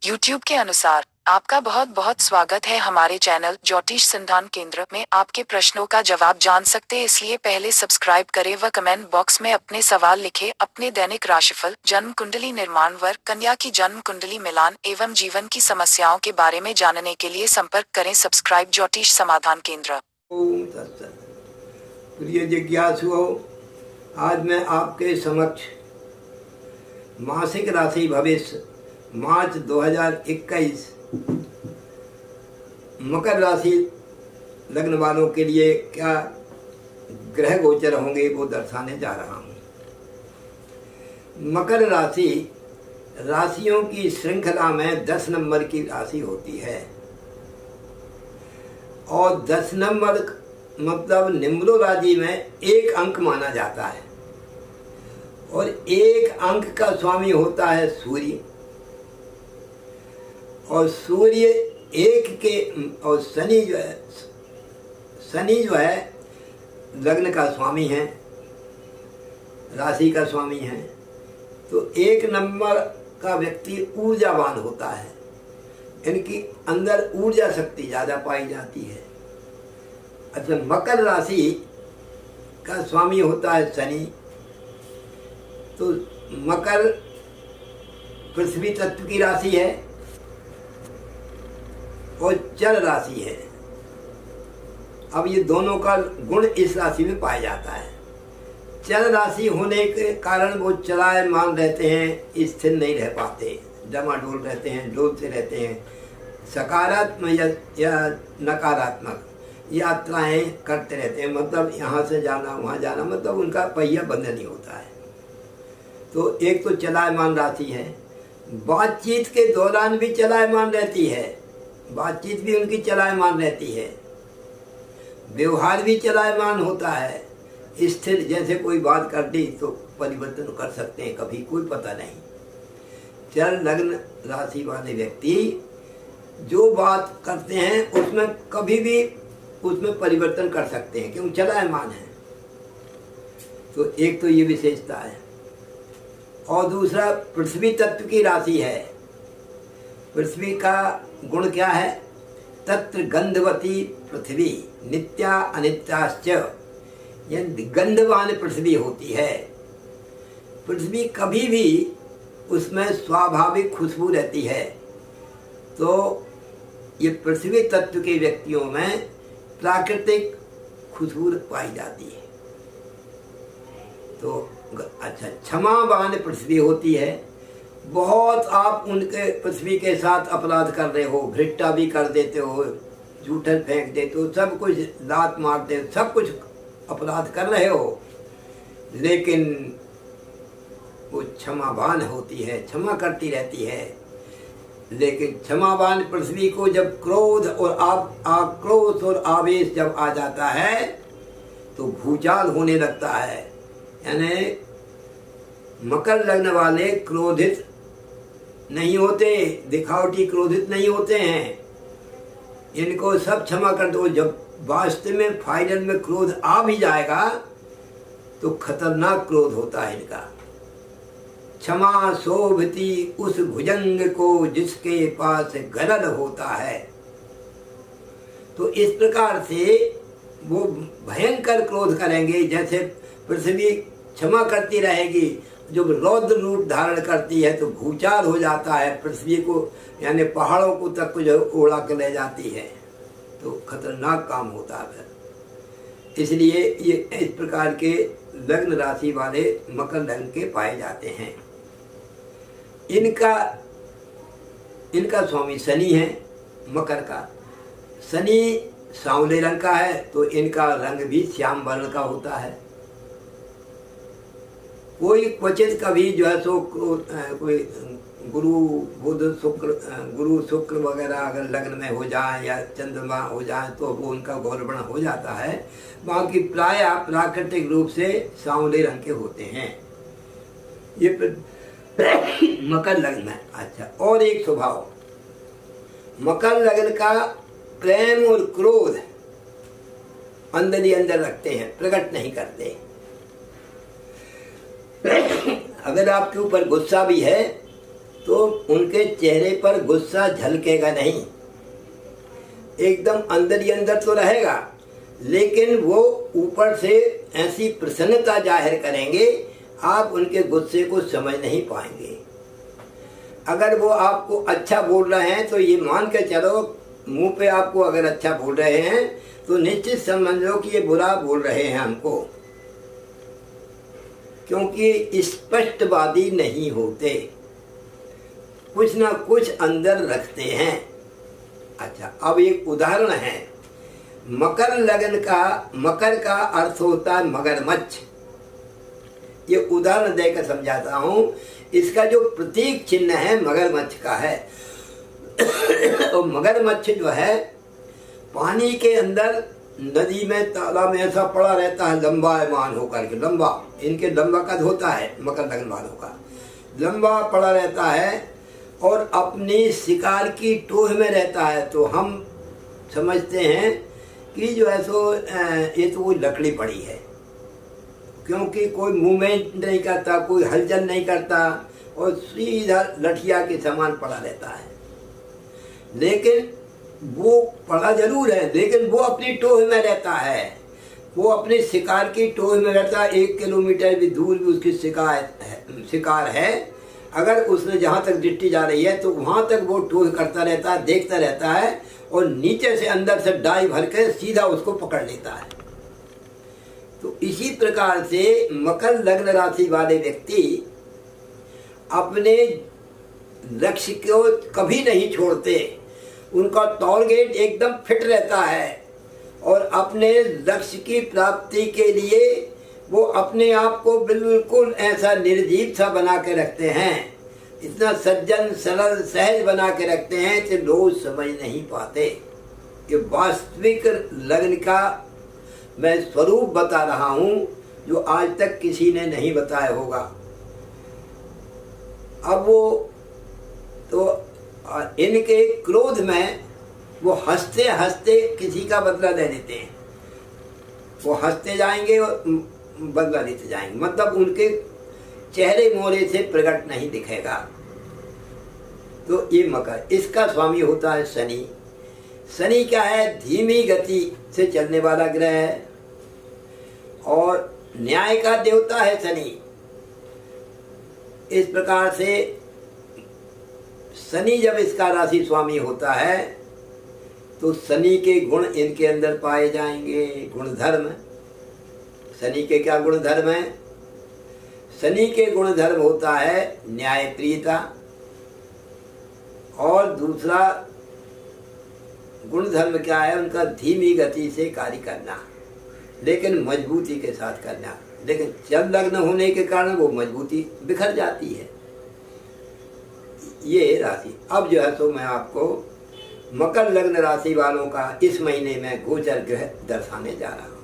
YouTube के अनुसार आपका बहुत बहुत स्वागत है हमारे चैनल ज्योतिष संधान केंद्र में। आपके प्रश्नों का जवाब जान सकते इसलिए पहले सब्सक्राइब करें व कमेंट बॉक्स में अपने सवाल लिखें। अपने दैनिक राशिफल, जन्म कुंडली निर्माण, वर कन्या की जन्म कुंडली मिलान एवं जीवन की समस्याओं के बारे में जानने के लिए संपर्क करें सब्सक्राइब ज्योतिष समाधान केंद्र। ओम तत्सत। प्रिय जिज्ञासुओं, आज मैं आपके समक्ष मासिक राशि भविष्य मार्च 2021 मकर राशि लग्न वालों के लिए क्या ग्रह गोचर होंगे वो दर्शाने जा रहा हूँ। मकर राशि राशियों की श्रृंखला में 10 नंबर की राशि होती है और 10 नंबर मतलब निम्रोराजी में एक अंक माना जाता है और एक अंक का स्वामी होता है सूर्य, और सूर्य एक के और शनि जो है लग्न का स्वामी है, राशि का स्वामी है। तो एक नंबर का व्यक्ति ऊर्जावान होता है, इनकी अंदर ऊर्जा शक्ति ज़्यादा पाई जाती है। अच्छा, मकर राशि का स्वामी होता है शनि। तो मकर पृथ्वी तत्व की राशि है और जल राशि है। अब ये दोनों का गुण इस राशि में पाया जाता है। जल राशि होने के कारण वो चलायमान रहते हैं, स्थिर नहीं रह पाते, डमाडोल रहते हैं, डोलते रहते हैं। सकारात्मक या नकारात्मक यात्राएं करते रहते हैं, मतलब यहाँ से जाना वहाँ जाना, मतलब उनका पहिया बंद नहीं होता है। तो एक तो चलायमान राशि है। बातचीत के दौरान भी चलायमान रहती है, बातचीत भी उनकी चलायमान रहती है। व्यवहार भी चलायमान होता है, स्थिर, जैसे कोई बात कर दी तो परिवर्तन कर सकते हैं कभी, कोई पता नहीं। जल लग्न राशि वाले व्यक्ति जो बात करते हैं उसमें कभी भी उसमें परिवर्तन कर सकते हैं क्योंकि चलायमान है। तो एक तो ये विशेषता है। और दूसरा पृथ्वी तत्व की राशि है। पृथ्वी का गुण क्या है? तत्र गंधवती पृथ्वी नित्या अनित्याश्च, यानी गंधवान पृथ्वी होती है। पृथ्वी कभी भी उसमें स्वाभाविक खुशबू रहती है। तो ये पृथ्वी तत्व के व्यक्तियों में प्राकृतिक खुशबू पाई जाती है। तो अच्छा, क्षमावान पृथ्वी होती है। बहुत आप उनके पृथ्वी के साथ अपराध कर रहे हो, भ्रिट्टा भी कर देते हो, जूठन फेंक देते हो, सब कुछ लात मारते हो, सब कुछ अपराध कर रहे हो, लेकिन वो क्षमावान होती है, क्षमा करती रहती है। लेकिन क्षमावान पृथ्वी को जब क्रोध और आक्रोश और आवेश जब आ जाता है तो भूचाल होने लगता है। यानी मकर लग्न वाले क्रोधित नहीं होते, दिखावटी क्रोधित नहीं होते हैं। इनको सब क्षमा कर दो। जब वास्तव में फाइनल में क्रोध आ भी जाएगा तो खतरनाक क्रोध होता है इनका। क्षमा शोभती उस भुजंग को जिसके पास गरल होता है। तो इस प्रकार से वो भयंकर क्रोध करेंगे। जैसे पृथ्वी क्षमा करती रहेगी, जब रौद्र रूप धारण करती है तो भूचाल हो जाता है, पृथ्वी को यानी पहाड़ों को तक जो उड़ा कर ले जाती है। तो खतरनाक काम होता है। इसलिए ये इस प्रकार के लग्न राशि वाले मकर लग्न के पाए जाते हैं। इनका स्वामी शनि है। मकर का शनि सांवले रंग का है, तो इनका रंग भी श्याम वर्ण का होता है। कोई क्वचित कभी जो है सो कोई गुरु बुध गुरु शुक्र वगैरह अगर लग्न में हो जाए या चंद्रमा हो जाए तो वो उनका गौरवर्ण हो जाता है। बाकी प्राय प्राकृतिक रूप से सांवले रंग के होते हैं। ये मकर लग्न है। अच्छा, और एक स्वभाव मकर लग्न का प्रेम और क्रोध अंदर ही अंदर रखते हैं, प्रकट नहीं करते। अगर आपके ऊपर गुस्सा भी है तो उनके चेहरे पर गुस्सा झलकेगा नहीं, एकदम अंदर ही अंदर तो रहेगा, लेकिन वो ऊपर से ऐसी प्रसन्नता जाहिर करेंगे आप उनके गुस्से को समझ नहीं पाएंगे। अगर वो आपको अच्छा बोल रहे हैं तो ये मान के चलो, मुंह पे आपको अगर अच्छा बोल रहे हैं तो निश्चित समझ लो कि ये बुरा बोल रहे हैं हमको, क्योंकि स्पष्टवादी नहीं होते, कुछ ना कुछ अंदर रखते हैं। अच्छा, अब एक उदाहरण है। मकर लगन का, मकर का अर्थ होता है मगरमच्छ। ये उदाहरण देकर समझाता हूँ। इसका जो प्रतीक चिन्ह है मगरमच्छ का है। तो मगरमच्छ जो है पानी के अंदर, नदी में, तालाब में ऐसा पड़ा रहता है लंबायमान होकर के, लंबा, इनके लंबा कद होता है मकर लगन वालों का, लंबा पड़ा रहता है और अपनी शिकार की टोह में रहता है। तो हम समझते हैं कि जो है सो ये तो कोई लकड़ी पड़ी है, क्योंकि कोई मूवमेंट नहीं करता, कोई हलचल नहीं करता और सीधा लठिया के समान पड़ा रहता है। लेकिन वो पड़ा जरूर है, लेकिन वो अपनी टोह में रहता है, वो अपनी शिकार की टोह में रहता है। 1 किलोमीटर भी दूर भी उसकी शिकार है। अगर उसने जहाँ तक दृष्टि जा रही है तो वहाँ तक वो टोह करता रहता है, देखता रहता है और नीचे से अंदर से डाई भर के सीधा उसको पकड़ लेता है। तो इसी प्रकार से मकर लग्न राशि वाले व्यक्ति अपने लक्ष्य को कभी नहीं छोड़ते, उनका टारगेट एकदम फिट रहता है और अपने लक्ष्य की प्राप्ति के लिए वो अपने आप को बिल्कुल ऐसा निर्जीव सा बना के रखते हैं, इतना सज्जन सरल सहज बना के रखते हैं कि लोग समझ नहीं पाते। कि वास्तविक लग्न का मैं स्वरूप बता रहा हूँ जो आज तक किसी ने नहीं बताया होगा। अब वो तो इनके क्रोध में वो हंसते हंसते किसी का बदला ले लेते हैं, वो हंसते जाएंगे और बदला लेते जाएंगे, मतलब उनके चेहरे मोहरे से प्रकट नहीं दिखेगा। तो ये मकर, इसका स्वामी होता है शनि। शनि क्या है? धीमी गति से चलने वाला ग्रह है और न्याय का देवता है शनि। इस प्रकार से शनि जब इसका राशि स्वामी होता है तो शनि के गुण इनके अंदर पाए जाएंगे। गुणधर्म, शनि के क्या गुण धर्म है? शनि के गुण धर्म होता है न्यायप्रियता और दूसरा गुण धर्म क्या है उनका? धीमी गति से कार्य करना, लेकिन मजबूती के साथ करना। लेकिन जब लग्न होने के कारण वो मजबूती बिखर जाती है। ये राशि। अब जो है तो मैं आपको मकर लग्न राशि वालों का इस महीने में गोचर ग्रह दर्शाने जा रहा हूँ।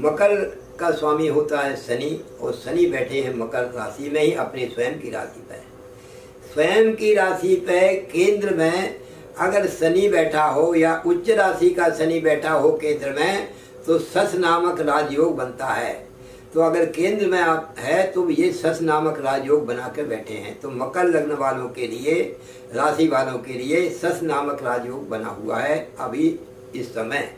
मकर का स्वामी होता है शनि और शनि बैठे हैं मकर राशि में ही अपने स्वयं की राशि पर। स्वयं की राशि पे केंद्र में अगर शनि बैठा हो या उच्च राशि का शनि बैठा हो केंद्र में तो सस नामक राजयोग बनता है। तो अगर केंद्र में आप है तो ये सस नामक राजयोग बना के बैठे हैं। तो मकर लग्न वालों के लिए, राशि वालों के लिए सस नामक राजयोग बना हुआ है अभी इस समय।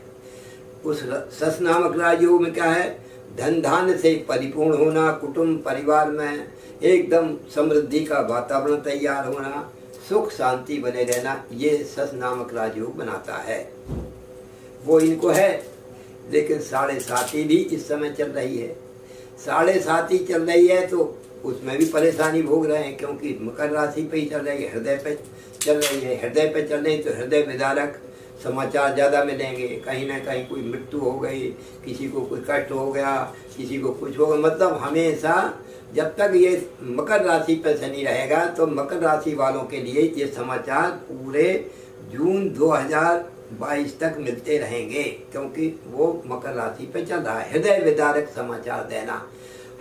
उस सस नामक राजयोग में क्या है? धन धान्य से परिपूर्ण होना, कुटुंब परिवार में एकदम समृद्धि का वातावरण तैयार होना, सुख शांति बने रहना, ये सस नामक राजयोग बनाता है। वो इनको है। लेकिन 7.5 भी इस समय चल रही है। 7.5 चल रही है तो उसमें भी परेशानी भोग रहे हैं, क्योंकि मकर राशि पे ही चल रही है, हृदय पे चल रही है। हृदय पे चल रही है तो हृदय विदारक समाचार ज़्यादा मिलेंगे। कहीं ना कहीं कोई मृत्यु हो गई, किसी को कोई कष्ट हो गया, किसी को कुछ हो गया। मतलब हमेशा जब तक ये मकर राशि पर शनि रहेगा तो मकर राशि वालों के लिए ये समाचार पूरे जून 2022 तक मिलते रहेंगे, क्योंकि वो मकर राशि पर चल रहा है। हृदय विदारक समाचार देना,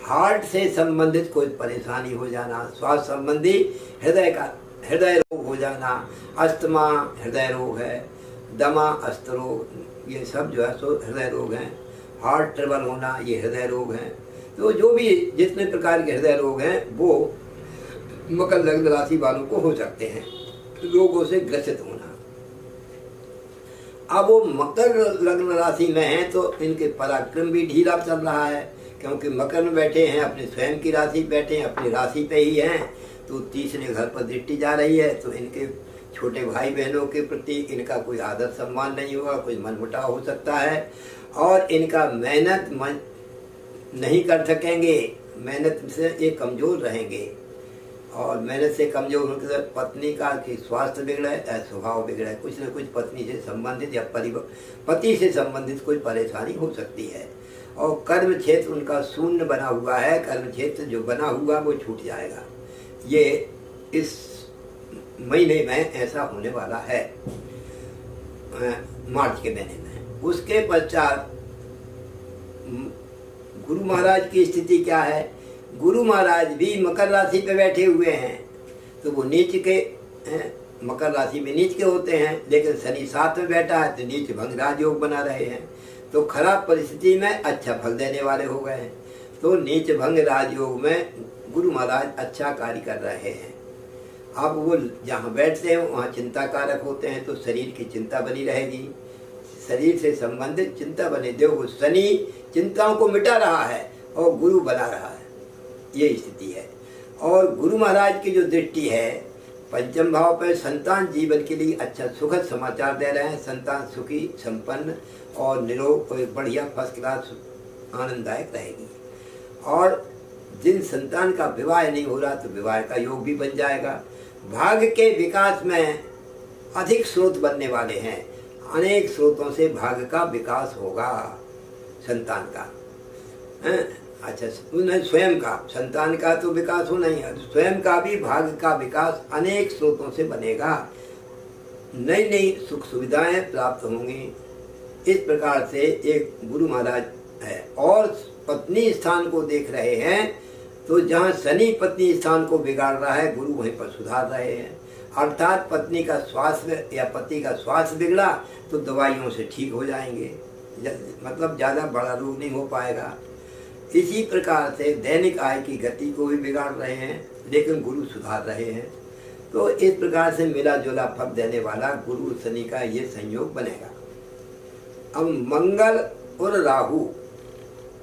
हार्ट से संबंधित कोई परेशानी हो जाना, स्वास्थ्य संबंधी हृदय रोग हो जाना, अस्थमा हृदय रोग है, दमा अस्त रोग, ये सब जो है सो हृदय रोग हैं। हार्ट ट्रबल होना, ये हृदय रोग हैं। तो जो भी जितने प्रकार के हृदय रोग हैं वो मकर लग्न राशि वालों को हो सकते हैं रोगों से ग्रसित होना। अब वो मकर लग्न राशि में हैं तो इनके पराक्रम भी ढीला चल रहा है, क्योंकि मकर में बैठे हैं, अपने स्वयं की राशि बैठे हैं, अपनी राशि पे ही हैं, तो तीसरे घर पर दृष्टि जा रही है, तो इनके छोटे भाई बहनों के प्रति इनका कोई आदर सम्मान नहीं होगा, कोई मनमुटाव हो सकता है, और इनका मेहनत नहीं कर सकेंगे, मेहनत से ये कमज़ोर रहेंगे, और मेहनत से कमज़ोर होने से पत्नी का कि स्वास्थ्य बिगड़े या स्वभाव बिगड़े, कुछ न कुछ पत्नी से संबंधित या पति से संबंधित कोई परेशानी हो सकती है। और कर्म क्षेत्र उनका शून्य बना हुआ है, कर्म क्षेत्र जो बना हुआ वो छूट जाएगा। ये इस महीने में ऐसा होने वाला है, मार्च के महीने में। उसके पश्चात गुरु महाराज की स्थिति क्या है? गुरु महाराज भी मकर राशि पे बैठे हुए हैं, तो वो नीच के हैं, मकर राशि में नीच के होते हैं, लेकिन शनि साथ में बैठा है तो नीच भंग राजयोग बना रहे हैं, तो खराब परिस्थिति में अच्छा फल देने वाले हो गए हैं। तो नीच भंग राजयोग में गुरु महाराज अच्छा कार्य कर रहे हैं। अब वो जहाँ बैठते हैं वहाँ चिंता कारक होते हैं, तो शरीर की चिंता बनी रहेगी, शरीर से संबंधित चिंता बने देव शनि चिंताओं को मिटा रहा है और गुरु बना रहा है, ये स्थिति है। और गुरु महाराज की जो दृष्टि है पंचम भाव पर, संतान जीवन के लिए अच्छा सुखद समाचार दे रहे हैं, संतान सुखी संपन्न और निरोग और बढ़िया फर्स्ट क्लास आनंददायक रहेगी। और जिन संतान का विवाह नहीं हो रहा तो विवाह का योग भी बन जाएगा। भाग्य के विकास में अधिक स्रोत बनने वाले हैं, अनेक स्रोतों से भाग्य का विकास होगा संतान का। अच्छा, स्वयं का संतान का तो विकास होना ही है, स्वयं का भी भाग्य का विकास अनेक स्रोतों से बनेगा, नई नई सुख सुविधाएं प्राप्त होंगी। इस प्रकार से एक गुरु महाराज है। और पत्नी स्थान को देख रहे हैं, तो जहाँ शनि पत्नी स्थान को बिगाड़ रहा है, गुरु वहीं पर सुधार रहे हैं। अर्थात पत्नी का स्वास्थ्य या पति का स्वास्थ्य बिगड़ा तो दवाइयों से ठीक हो जाएंगे, मतलब ज़्यादा बड़ा रोग नहीं हो पाएगा। इसी प्रकार से दैनिक आय की गति को भी बिगाड़ रहे हैं, लेकिन गुरु सुधार रहे हैं। तो इस प्रकार से मिला जुला फल देने वाला गुरु शनि का ये संयोग बनेगा। अब मंगल और राहु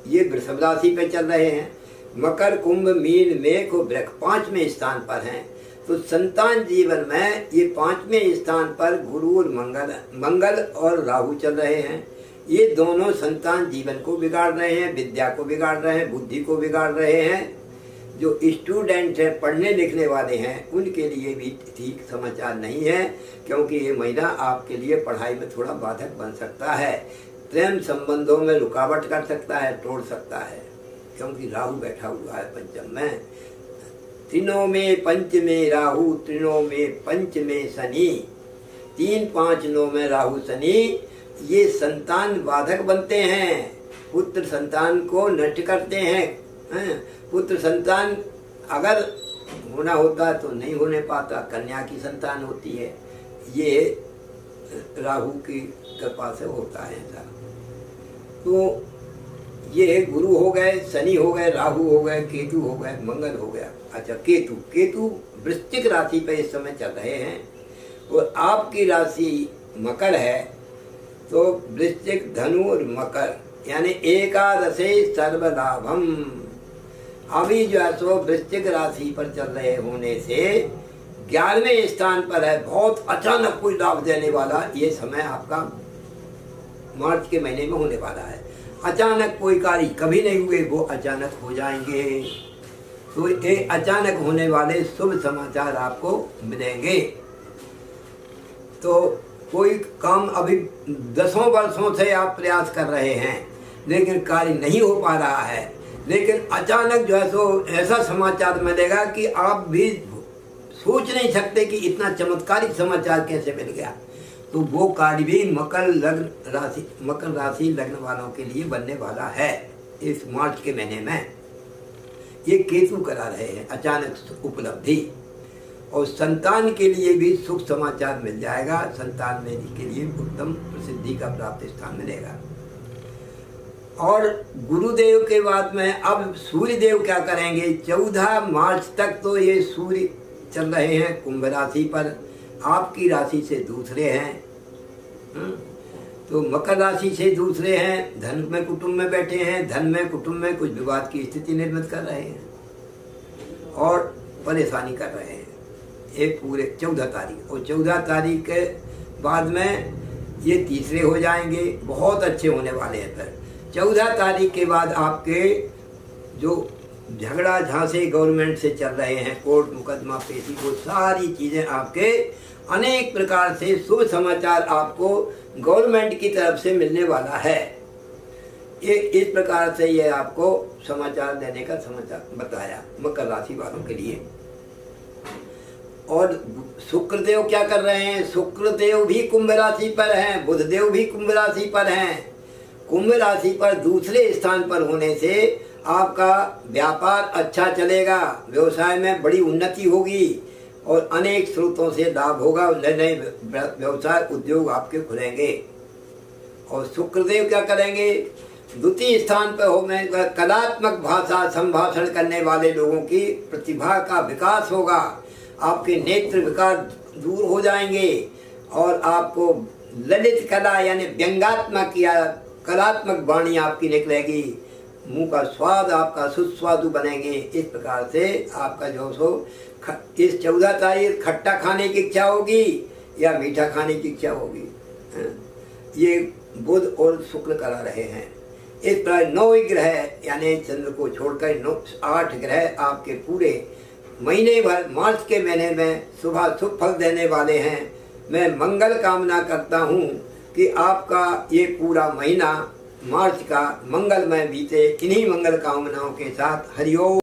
ये वृषभ राशि पे चल रहे हैं, मकर कुंभ मीन मेष और वृक 5वें स्थान पर हैं। तो संतान जीवन में ये 5वें स्थान पर गुरु और मंगल और राहु चल रहे हैं। ये दोनों संतान जीवन को बिगाड़ रहे हैं, विद्या को बिगाड़ रहे हैं, बुद्धि को बिगाड़ रहे हैं। जो स्टूडेंट हैं, पढ़ने लिखने वाले हैं, उनके लिए भी ठीक समाचार नहीं है, क्योंकि ये महीना आपके लिए पढ़ाई में थोड़ा बाधक बन सकता है, प्रेम संबंधों में रुकावट कर सकता है, तोड़ सकता है, क्योंकि राहु बैठा हुआ है पंचम में। तीनों में पंच में राहु, तीनों में पंच में शनि, 3, 5, 9 में राहु शनि, ये संतान बाधक बनते हैं, पुत्र संतान को नष्ट करते हैं। पुत्र संतान अगर होना होता तो नहीं होने पाता, कन्या की संतान होती है, ये राहु की कृपा से होता है ऐसा। तो ये गुरु हो गए, शनि हो गए, राहु हो गए, केतु हो गए, मंगल हो गया। अच्छा, केतु वृश्चिक राशि पे इस समय चल रहे हैं, और आपकी राशि मकर है, तो वृश्चिक धनु और मकर यानी एकादशे सर्वलाभम। अभी जो है सो वृश्चिक राशि पर चल रहे होने से 11वें स्थान पर है, बहुत अचानक कोई लाभ देने वाला ये समय आपका मार्च के महीने में होने वाला है। अचानक कोई कार्य कभी नहीं हुए वो अचानक हो जाएंगे, तो ये अचानक होने वाले शुभ समाचार आपको मिलेंगे। तो कोई काम अभी 10 वर्षों से आप प्रयास कर रहे हैं, लेकिन कार्य नहीं हो पा रहा है, लेकिन अचानक जो है सो ऐसा समाचार मिलेगा कि आप भी सोच नहीं सकते कि इतना चमत्कारिक समाचार कैसे मिल गया। तो वो कार्य भी मकर राशि लग्न वालों के लिए बनने वाला है इस मार्च के महीने में। ये केतु करा रहे हैं अचानक उपलब्धि, और संतान के लिए भी सुख समाचार मिल जाएगा, संतान में के लिए उत्तम प्रसिद्धि का प्राप्त स्थान मिलेगा। और गुरुदेव के बाद में अब सूर्य देव क्या करेंगे, 14 मार्च तक तो ये सूर्य चल रहे हैं कुंभ राशि पर, आपकी राशि से दूसरे हैं। तो मकर राशि से दूसरे हैं, धन में कुटुंब में बैठे हैं, धन में कुटुंब में कुछ विवाद की स्थिति निर्मित कर रहे हैं और परेशानी कर रहे हैं। एक पूरे 14 तारीख, और 14 तारीख के बाद में ये तीसरे हो जाएंगे, बहुत अच्छे होने वाले हैं। फिर 14 तारीख के बाद आपके जो झगड़ा झांसे गवर्नमेंट से चल रहे हैं, कोर्ट मुकदमा पेशी, वो सारी चीज़ें आपके अनेक प्रकार से शुभ समाचार आपको गवर्नमेंट की तरफ से मिलने वाला है। ये इस प्रकार से ये आपको समाचार देने का समाचार बताया मकर राशि वालों के लिए। और शुक्रदेव क्या कर रहे हैं, शुक्रदेव भी कुंभ राशि पर हैं, बुधदेव भी कुंभ राशि पर हैं। कुंभ राशि पर दूसरे स्थान पर होने से आपका व्यापार अच्छा चलेगा, व्यवसाय में बड़ी उन्नति होगी और अनेक स्रोतों से लाभ होगा, नए नए व्यवसाय उद्योग आपके खुलेंगे। और शुक्रदेव क्या करेंगे, द्वितीय स्थान पर होने पर कलात्मक भाषा संभाषण करने वाले लोगों की प्रतिभा का विकास होगा, आपके नेत्र विकार दूर हो जाएंगे और आपको ललित कला यानी व्यंग्यात्मक या कलात्मक वाणी आपकी निकलेगी, मुंह का स्वाद आपका सुस्वादु बनेंगे। इस प्रकार से आपका जो सो इस 14 तारीख खट्टा खाने की इच्छा होगी या मीठा खाने की इच्छा होगी, ये बुध और शुक्र करा रहे हैं। इस प्रकार 9 ग्रह यानी चंद्र को छोड़कर 8 ग्रह आपके पूरे महीने भर मार्च के महीने में सुबह शुभ फल देने वाले हैं। मैं मंगल कामना करता हूँ कि आपका ये पूरा महीना मार्च का मंगलमय बीते। इन्हीं मंगल कामनाओं के साथ हरिओम।